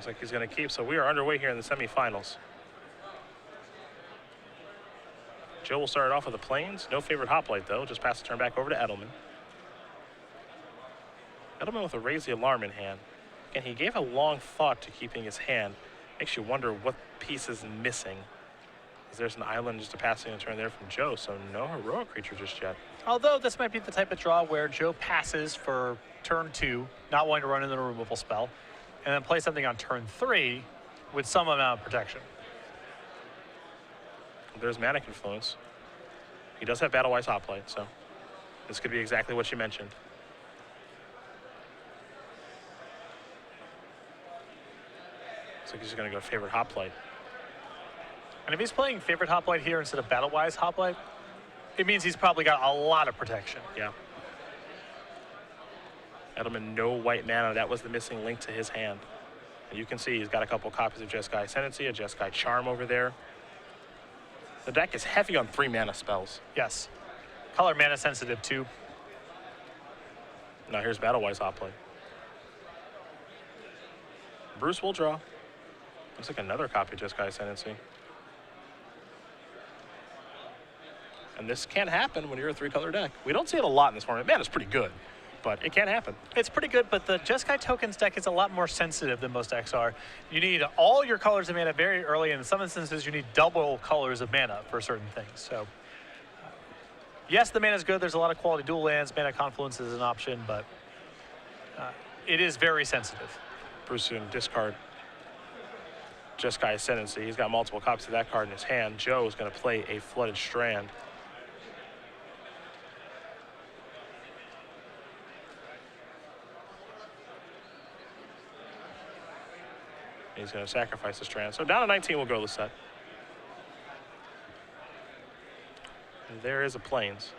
Looks like he's going to keep, so we are underway here in the semifinals. Joe will start it off with the plains. No favorite hoplite, though. Just pass the turn back over to Edelman. Edelman with a raise the alarm in hand. Again, he gave a long thought to keeping his hand. Makes you wonder what piece is missing. There's an island just a passing a turn there from Joe, so no heroic creature just yet. Although this might be the type of draw where Joe passes for turn 2, not wanting to run into the removal spell, and then play something on turn 3 with some amount of protection. There's Manic Influence. He does have Battle-Wise Hoplite, so this could be exactly what you mentioned. Looks like he's just going to go favorite Hoplite. And if he's playing favorite Hoplite here instead of Battle-Wise Hoplite, it means he's probably got a lot of protection. Yeah. Edelman, no white mana. That was the missing link to his hand. And you can see he's got a couple copies of Jeskai Ascendancy, a Jeskai Charm over there. The deck is heavy on 3 mana spells. Yes. Color mana sensitive too. Now here's Battle-Wise Hoplite. Bruce will draw. Looks like another copy of Jeskai Ascendancy. And this can happen when you're a 3-color deck. We don't see it a lot in this format. Man, it's pretty good, but it can happen. It's pretty good, but the Jeskai Tokens deck is a lot more sensitive than most decks are. You need all your colors of mana very early, and in some instances you need double colors of mana for certain things. So, yes, the mana is good. There's a lot of quality dual lands. Mana Confluence is an option, but it is very sensitive. Bruce going to discard Jeskai Ascendancy. He's got multiple copies of that card in his hand. Joe is going to play a Flooded Strand. He's going to sacrifice the Strand. So down to 19 will go Lossett. And there is a Plains.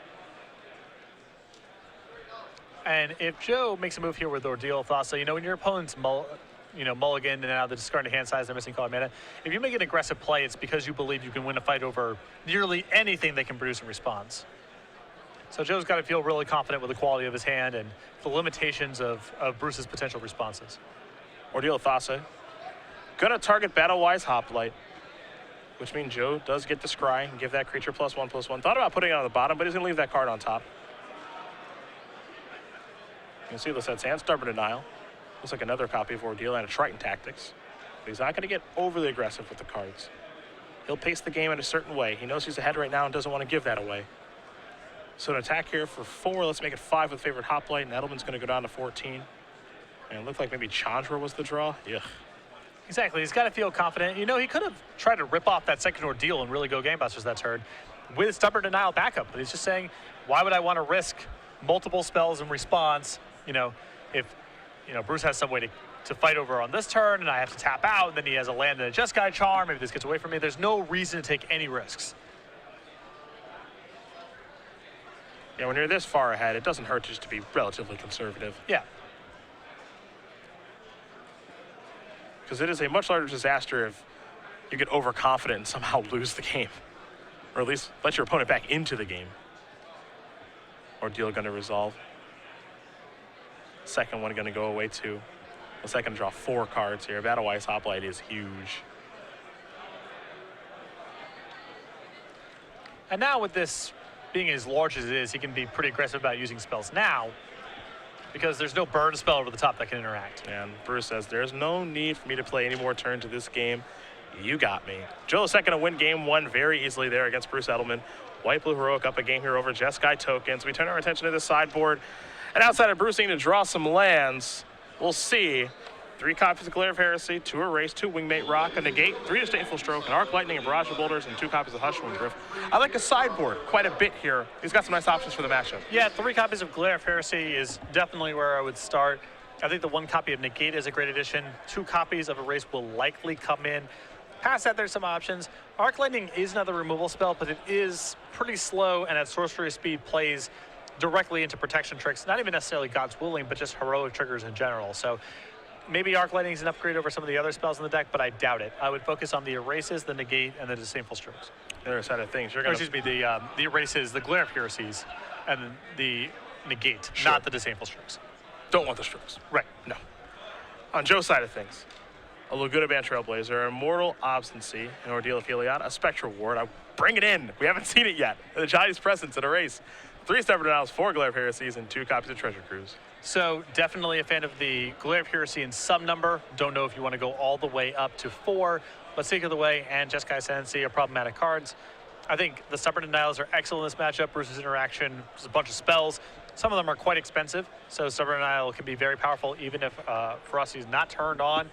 And if Joe makes a move here with Ordeal Thassa, you know, when your opponent's mulligan and now the discarded hand size, they're missing color mana, if you make an aggressive play, it's because you believe you can win a fight over nearly anything they can produce in response. So Joe's got to feel really confident with the quality of his hand and the limitations of Bruce's potential responses. Ordeal Thassa. Gonna target Battle-Wise Hoplite, which means Joe does get the scry and give that creature +1/+1. Thought about putting it on the bottom, but he's gonna leave that card on top. You can see Lossett's hand, Stubborn Denial. Looks like another copy of Ordeal and a Triton Tactics. But he's not gonna get overly aggressive with the cards. He'll pace the game in a certain way. He knows he's ahead right now and doesn't want to give that away. So an attack here for 4, let's make it 5 with favorite Hoplite, and Edelman's gonna go down to 14. And it looked like maybe Chandra was the draw. Yeah. Exactly, he's got to feel confident. You know, he could have tried to rip off that second Ordeal and really go gangbusters that turn with Stubborn Denial backup. But he's just saying, why would I want to risk multiple spells in response? You know, if, Bruce has some way to fight over on this turn and I have to tap out, and then he has a land and a Jeskai Charm, maybe this gets away from me. There's no reason to take any risks. Yeah, when you're this far ahead, it doesn't hurt just to be relatively conservative. Yeah. Because it is a much larger disaster if you get overconfident and somehow lose the game. Or at least let your opponent back into the game. Ordeal going to resolve. Second one going to go away too. The second draw 4 cards here. Battle-Wise Hoplite is huge. And now with this being as large as it is, he can be pretty aggressive about using spells now, because there's no burn spell over the top that can interact. And Bruce says, there's no need for me to play any more turns of this game. You got me. Joe is second to win game 1 very easily there against Bruce Edelman. White Blue Heroic up a game here over Jeskai Tokens. We turn our attention to the sideboard. And outside of Bruce needing to draw some lands, we'll see 3 copies of Glare of Heresy, 2 Erase, 2 Wingmate Rock, a Negate, 3 Disdainful Stroke, an Arc Lightning, and Barrage of Boulders, and 2 copies of Hushwind Drift. I like a sideboard quite a bit here. He's got some nice options for the matchup. Yeah, 3 copies of Glare of Heresy is definitely where I would start. I think the 1 copy of Negate is a great addition. 2 copies of Erase will likely come in. Past that, there's some options. Arc Lightning is another removal spell, but it is pretty slow, and at sorcery speed plays directly into protection tricks. Not even necessarily God's Willing, but just heroic triggers in general. So maybe Arc Lightning is an upgrade over some of the other spells in the deck, but I doubt it. I would focus on the Erases, the Negate, and the Disdainful Strokes. The other side of things, the Erases, the Glare of Heresies, and the Negate, not the Disdainful Strokes. Don't want the Strokes. Right. No. On Joe's side of things, a Laguna Band Trailblazer, Immortal Obstinacy, an Ordeal of Heliod, a Spectral Ward. I bring it in. We haven't seen it yet. The Johnny's Presence in a race. 3 Stubborn Denials, 4 Glare of Heresies, and 2 copies of Treasure Cruise. So definitely a fan of the Glare of Heresy in some number. Don't know if you want to go all the way up to 4, but Seeker of the Way and Jeskai Ascendancy are problematic cards. I think the Stubborn Denials are excellent in this matchup. Bruce's Interaction, there's a bunch of spells. Some of them are quite expensive, so Stubborn Denial can be very powerful even if Ferocity is not turned on.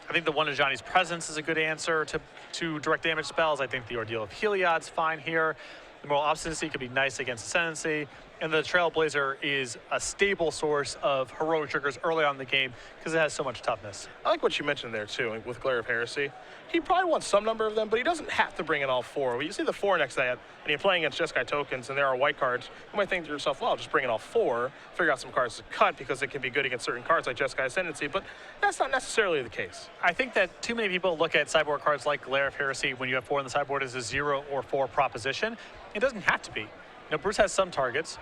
I think the one of Johnny's Presence is a good answer to direct damage spells. I think the Ordeal of Heliod's fine here. The Moral Obstinacy could be nice against Ascendancy. And the Trailblazer is a stable source of heroic triggers early on in the game because it has so much toughness. I like what you mentioned there, too, with Glare of Heresy. He probably wants some number of them, but he doesn't have to bring in all 4. When you see the 4 next to that, and you're playing against Jeskai tokens, and there are white cards, you might think to yourself, well, just bring in all 4, figure out some cards to cut because it can be good against certain cards like Jeskai Ascendancy, but that's not necessarily the case. I think that too many people look at sideboard cards like Glare of Heresy when you have 4 on the sideboard as a 0 or 4 proposition. It doesn't have to be. Now, Bruce has some targets.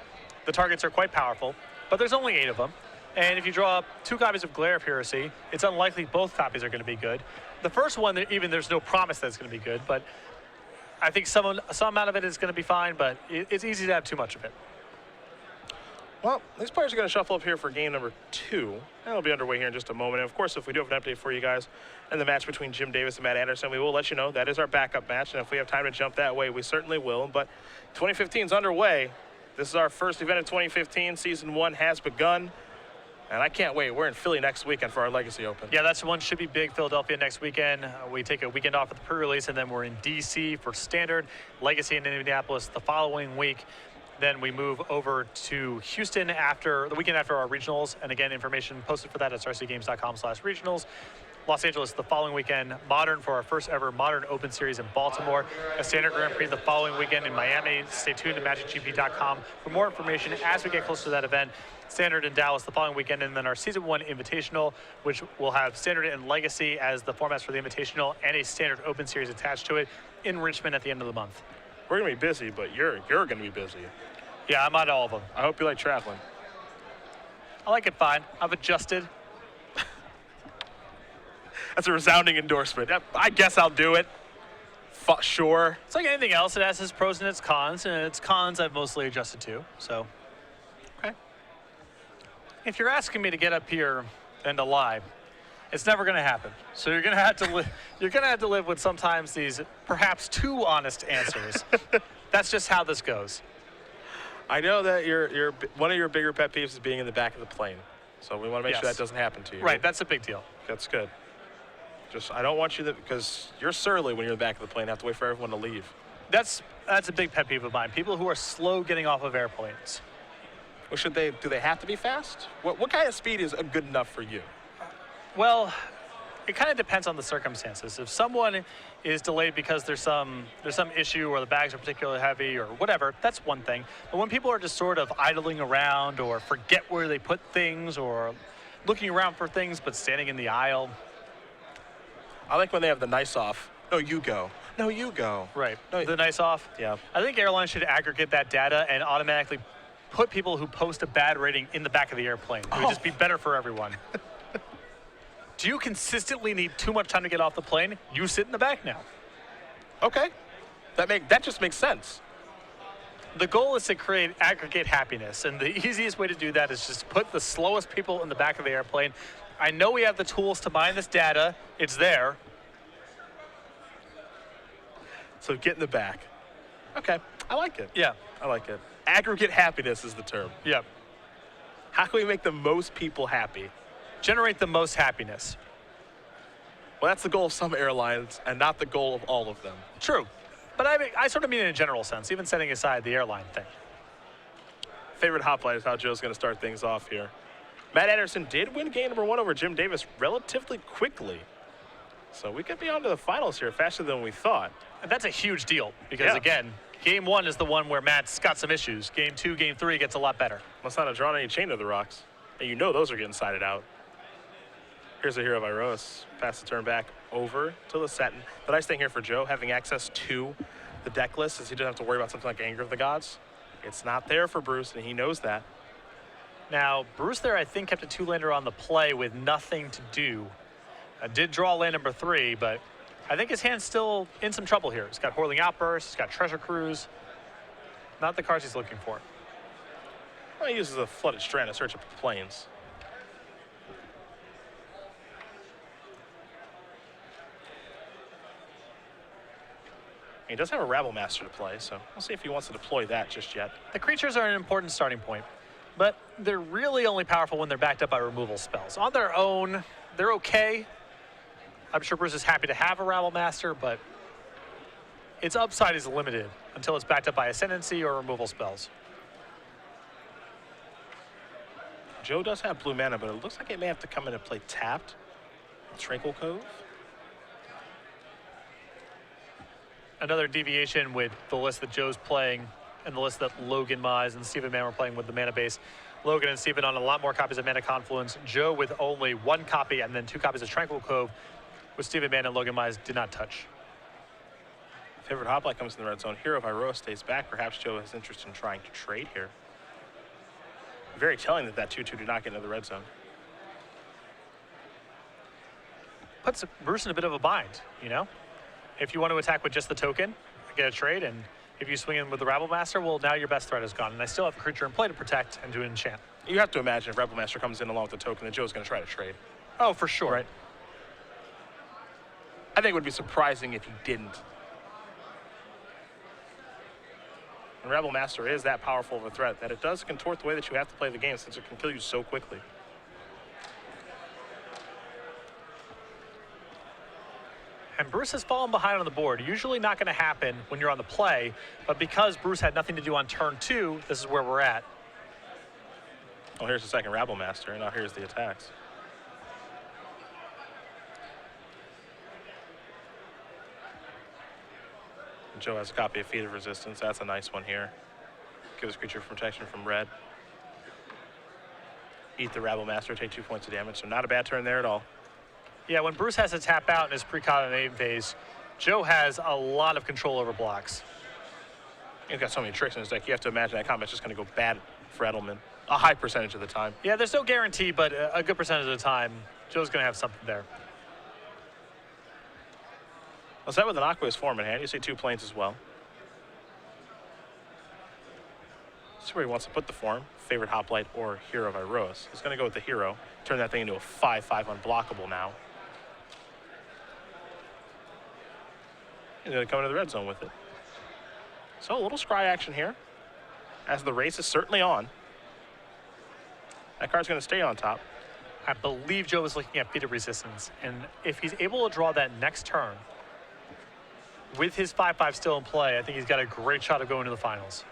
The targets are quite powerful, but there's only 8 of them. And if you draw up 2 copies of Glare of Heresy, it's unlikely both copies are going to be good. The first one, even there's no promise that it's going to be good, but I think some amount of it is going to be fine, but it's easy to have too much of it. Well, these players are going to shuffle up here for game number 2, and it'll be underway here in just a moment. And of course, if we do have an update for you guys in the match between Jim Davis and Matt Anderson, we will let you know. That is our backup match, and if we have time to jump that way, we certainly will. But 2015 is underway. This is our first event of 2015. Season 1 has begun, and I can't wait. We're in Philly next weekend for our Legacy Open. Yeah, that's one should be big. Philadelphia next weekend. We take a weekend off at the pre-release, and then we're in D.C. for Standard, Legacy in Indianapolis the following week. Then we move over to Houston after the weekend after our regionals, and again, information posted for that at starcgames.com/regionals. Los Angeles the following weekend, Modern for our first ever Modern Open Series in Baltimore, a Standard Grand Prix the following weekend in Miami. Stay tuned to MagicGP.com for more information as we get closer to that event. Standard in Dallas the following weekend, and then our Season 1 Invitational, which will have Standard and Legacy as the formats for the Invitational, and a Standard Open Series attached to it in Richmond at the end of the month. We're going to be busy, but you're going to be busy. Yeah, I'm on all of them. I hope you like traveling. I like it fine. I've adjusted. That's a resounding endorsement. I guess I'll do it. Sure. It's like anything else. It has its pros and its cons, and its cons I've mostly adjusted to. So, okay. If you're asking me to get up here and to lie, it's never going to happen. So you're going to have to you're going to have to live with sometimes these perhaps too honest answers. That's just how this goes. I know that you're one of your bigger pet peeves is being in the back of the plane. So we want to make sure that doesn't happen to you. Right, that's a big deal. That's good. Just, I don't want you to, because you're surly when you're in the back of the plane, have to wait for everyone to leave. That's a big pet peeve of mine. People who are slow getting off of airplanes. Well, do they have to be fast? What kind of speed is good enough for you? Well, it kind of depends on the circumstances. If someone is delayed because there's some issue or the bags are particularly heavy or whatever, that's one thing. But when people are just sort of idling around or forget where they put things or looking around for things but standing in the aisle. I like when they have the nice off. No, you go. No, you go. Right. No, the nice off. Yeah. I think airlines should aggregate that data and automatically put people who post a bad rating in the back of the airplane. It would just be better for everyone. Do you consistently need too much time to get off the plane? You sit in the back now. Okay. That just makes sense. The goal is to create aggregate happiness, and the easiest way to do that is just put the slowest people in the back of the airplane. I know we have the tools to mine this data. It's there. So get in the back. Okay. I like it. Yeah. I like it. Aggregate happiness is the term. Yeah. How can we make the most people happy? Generate the most happiness. Well, that's the goal of some airlines and not the goal of all of them. True. But I sort of mean in a general sense, even setting aside the airline thing. Favorite hoplite is how Joe's going to start things off here. Matt Anderson did win game number 1 over Jim Davis relatively quickly. So we could be on to the finals here faster than we thought. And that's a huge deal because, again, game 1 is the one where Matt's got some issues. Game 2, game 3 gets a lot better. Must not have drawn any chain to the rocks. And you know those are getting sided out. Here's a Hero of Iroas. Pass the turn back over to Lossett. The nice thing here for Joe, having access to the deck list, is he doesn't have to worry about something like Anger of the Gods. It's not there for Bruce, and he knows that. Now, Bruce there, I think, kept a 2-lander on the play with nothing to do. Did draw land number 3, but I think his hand's still in some trouble here. He's got Whirling Outburst, he's got Treasure Cruise. Not the cards he's looking for. Well, he uses a Flooded Strand to search up the plains. He does have a Rabble Master to play, so we'll see if he wants to deploy that just yet. The creatures are an important starting point, but they're really only powerful when they're backed up by removal spells. On their own, they're okay. I'm sure Bruce is happy to have a Rabble Master, but its upside is limited until it's backed up by Ascendancy or removal spells. Joe does have blue mana, but it looks like it may have to come in and play tapped. Tranquil Cove. Another deviation with the list that Joe's playing and the list that Logan, Mize, and Stephen Mann were playing with the mana base. Logan and Stephen on a lot more copies of Mana Confluence. Joe with only 1 copy and then 2 copies of Tranquil Cove, which Stephen Mann and Logan Mize did not touch. Favorite Hoplite comes in the red zone. Hero of Iroha stays back. Perhaps Joe has interest in trying to trade here. Very telling that that 2/2 did not get into the red zone. Puts Bruce in a bit of a bind, you know? If you want to attack with just the token, get a trade, and if you swing in with the Rabble Master, well, now your best threat is gone, and I still have a creature in play to protect and to enchant. You have to imagine if Rabble Master comes in along with the token, that Joe's going to try to trade. Oh, for sure. Right. I think it would be surprising if he didn't. And Rebel Master is that powerful of a threat that it does contort the way that you have to play the game, since it can kill you so quickly. And Bruce has fallen behind on the board. Usually not going to happen when you're on the play, but because Bruce had nothing to do on turn 2, this is where we're at. Oh, here's the second Rabble Master, and now here's the attacks. Joe has a copy of Feat of Resistance. That's a nice one here. Gives creature protection from red. Eat the Rabble Master, take 2 points of damage. So not a bad turn there at all. Yeah, when Bruce has to tap out in his pre-coordinating phase, Joe has a lot of control over blocks. He's got so many tricks in his deck. You have to imagine that combat's just going to go bad for Edelman. A high percentage of the time. Yeah, there's no guarantee, but a good percentage of the time, Joe's going to have something there. Well, set with an Aqueous Form in hand. You see 2 planes as well. See where he wants to put the form. Favorite Hoplite or Hero of Iroha. He's going to go with the Hero. Turn that thing into a 5/5 unblockable now. He's going to come into the red zone with it. So a little scry action here, as the race is certainly on. That card's going to stay on top. I believe Joe is looking at Feat of Resistance, and if he's able to draw that next turn, with his 5/5 still in play, I think he's got a great shot of going to the finals.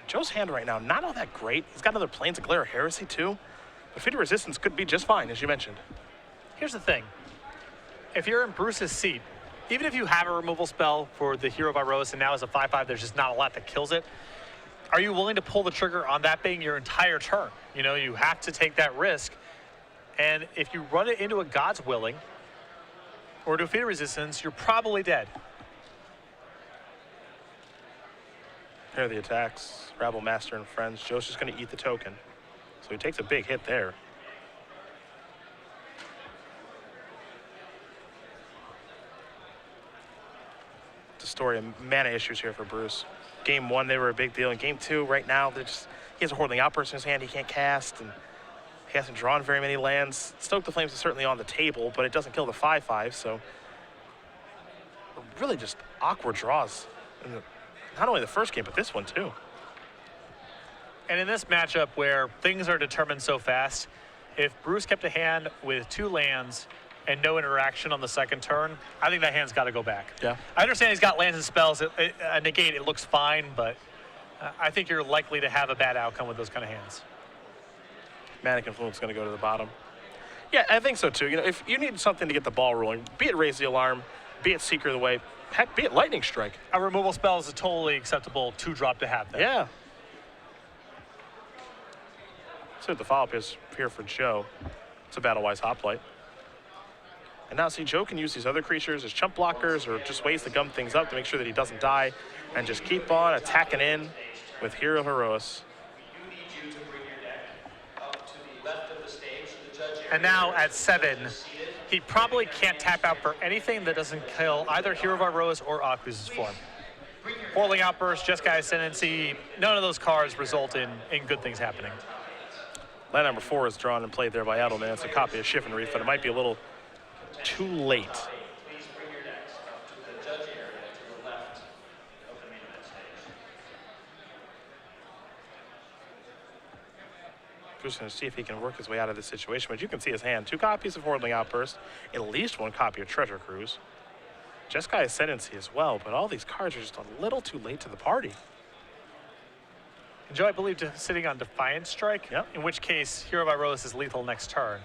Joe's hand right now, not all that great. He's got other Planes of Glare Heresy too. But Feat of Resistance could be just fine, as you mentioned. Here's the thing. If you're in Bruce's seat, even if you have a removal spell for the Hero of Iroha and now as a 5/5, there's just not a lot that kills it. Are you willing to pull the trigger on that being your entire turn? You know, you have to take that risk. And if you run it into a God's Willing or to a Feat of Resistance, you're probably dead. Here are the attacks. Rabble Master and friends. Joe's just going to eat the token. So he takes a big hit there. It's a story of mana issues here for Bruce. Game 1, they were a big deal. In Game 2, right now, he has a Whirling Outburst in his hand he can't cast, and he hasn't drawn very many lands. Stoke the Flames is certainly on the table, but it doesn't kill the 5/5, so really just awkward draws. Not only the first game, but this one too. And in this matchup where things are determined so fast, if Bruce kept a hand with 2 lands and no interaction on the second turn, I think that hand's got to go back. Yeah. I understand he's got lands and spells. A negate, it looks fine, but I think you're likely to have a bad outcome with those kind of hands. Mana Confluence is going to go to the bottom. Yeah, I think so too. You know, if you need something to get the ball rolling, be it Raise the Alarm, be it Seeker of the Way, heck, be it Lightning Strike. A removal spell is a totally acceptable 2-drop to have there. Yeah. So the follow-up is here for Joe. It's a Battle-Wise Hoplite. And now see, Joe can use these other creatures as chump blockers or just ways to gum things up to make sure that he doesn't die and just keep on attacking in with Hero of Iroha. And now at 7, he probably can't tap out for anything that doesn't kill either Hero of Iroas or Aqua's form. Whirling Outburst, Jeskai Ascendancy, none of those cards result in good things happening. Land number 4 is drawn and played there by Edelman. It's a copy of Shift and Reef, but it might be a little too late. Bruce going to see if he can work his way out of this situation, but you can see his hand. 2 copies of Whirling Outburst, at least 1 copy of Treasure Cruise. Jeskai Ascendancy as well, but all these cards are just a little too late to the party. And Joe, I believe, sitting on Defiant Strike, yep. In which case Hero of Iroas is lethal next turn.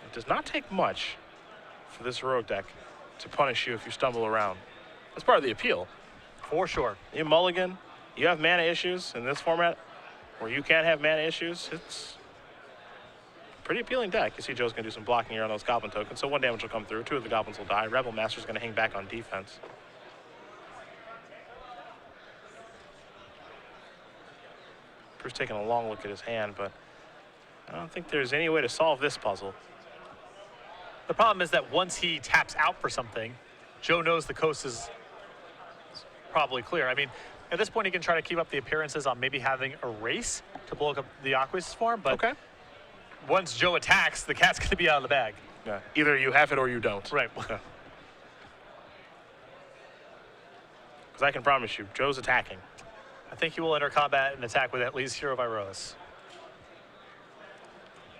It does not take much for this heroic deck to punish you if you stumble around. That's part of the appeal. For sure. You mulligan, you have mana issues in this format where you can't have mana issues. It's a pretty appealing deck. You see Joe's going to do some blocking here on those Goblin tokens, so 1 damage will come through. 2 of the Goblins will die. Rebel Master's going to hang back on defense. Bruce taking a long look at his hand, but I don't think there's any way to solve this puzzle. The problem is that once he taps out for something, Joe knows the coast is probably clear. I mean, at this point, he can try to keep up the appearances on maybe having a race to blow up the Aqua's form, but okay. Once Joe attacks, the cat's going to be out of the bag. Yeah. Either you have it or you don't. Right. Because I can promise you, Joe's attacking. I think he will enter combat and attack with at least Hero of Iroas.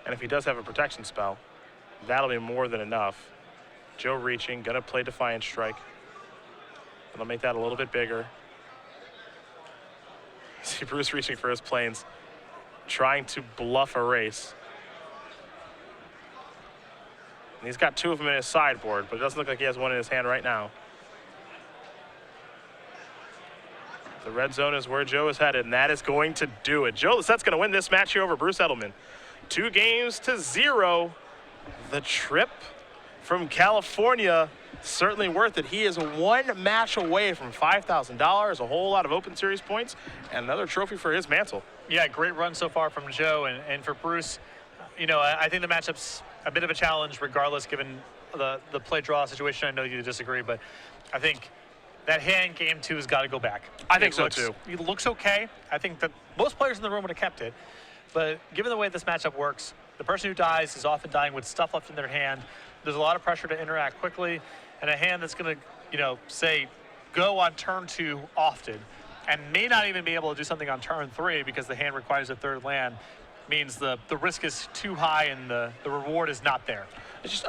And if he does have a protection spell, that'll be more than enough. Joe reaching, gonna play Defiant Strike. That'll make that a little bit bigger. See Bruce reaching for his planes, trying to bluff a race. And he's got 2 of them in his sideboard, but it doesn't look like he has 1 in his hand right now. The red zone is where Joe is headed, and that is going to do it. Joe Lossett's gonna win this match here over Bruce Edelman. 2-0. The trip from California, certainly worth it. He is 1 match away from $5,000, a whole lot of Open Series points, and another trophy for his mantle. Yeah, great run so far from Joe, and for Bruce, you know, I think the matchup's a bit of a challenge regardless, given the play-draw situation. I know you disagree, but I think that hand game 2 has got to go back. I think so, too. It looks okay. I think that most players in the room would have kept it, but given the way this matchup works, the person who dies is often dying with stuff left in their hand. There's a lot of pressure to interact quickly, and a hand that's going to, you know, say, go on turn 2 often, and may not even be able to do something on turn 3 because the hand requires a 3rd land, means the risk is too high and the reward is not there. It's just